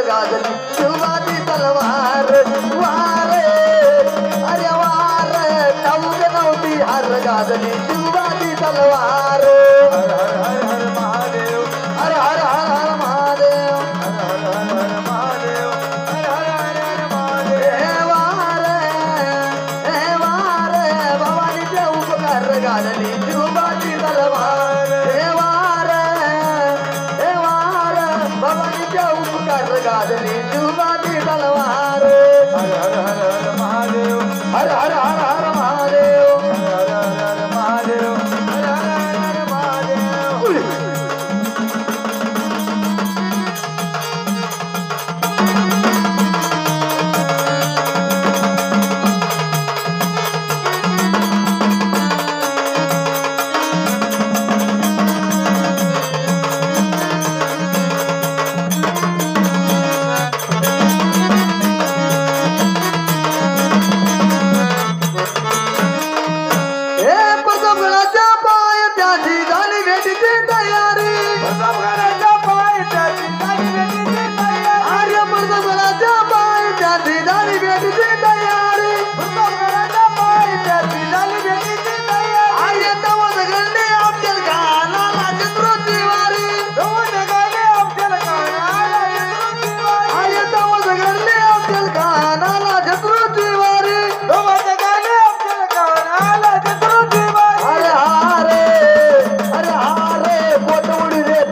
गाजली शिवाजी तलवार वारे अरे वार ठाऊक नव्हती हर गाजली शिवाजी तलवार हर हर हर हर महादेव हर हर हर हर महादेव हर हर हर हर महादेव हर हर हर हर महादेव हे वार भवानीचे उपकार गाजली शिवाजी तलवार हे वार भवानीचे उपकार गाजली शिवाजी तलवार हर हर हर हर महादेव हर हर हर हर महादेव हर हर हर महादेव हर हर हर हर महादेव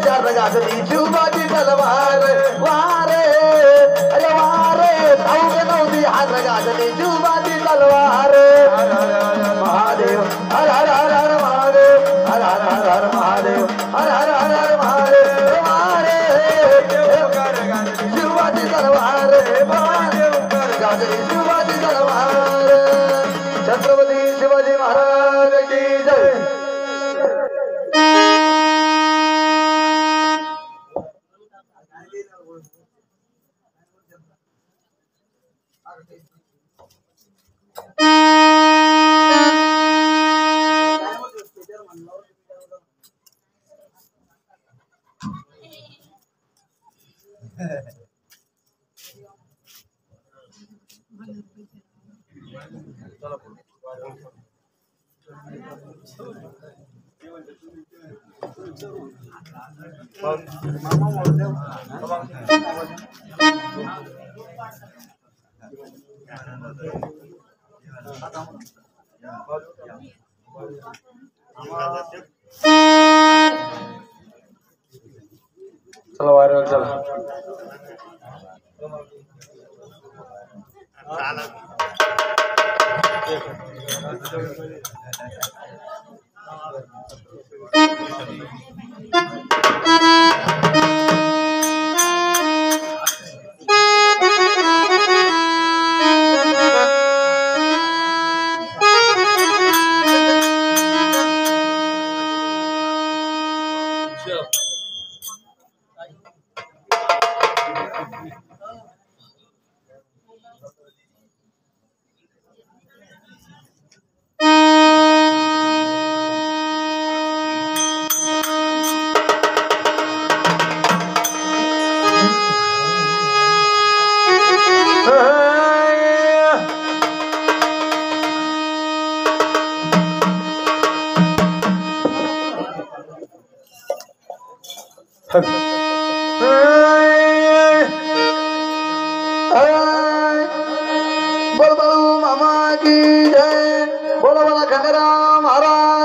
शिवाजी तलवार वारे अरे वारे ठाऊक नव्हती हर गाजली शिवाजी तलवार हर हर हर महादेव हर हर हर हर महादेव हर हर हर हर महादेव हर हर हर हर महादेव वारे शिवाजी तलवार गाजली शिवाजी तलवार छत्रपती शिवाजी महाराज की जय चलो वायरल चला बोल बाळू मामा की जय बोला बोला खंडेराव महाराज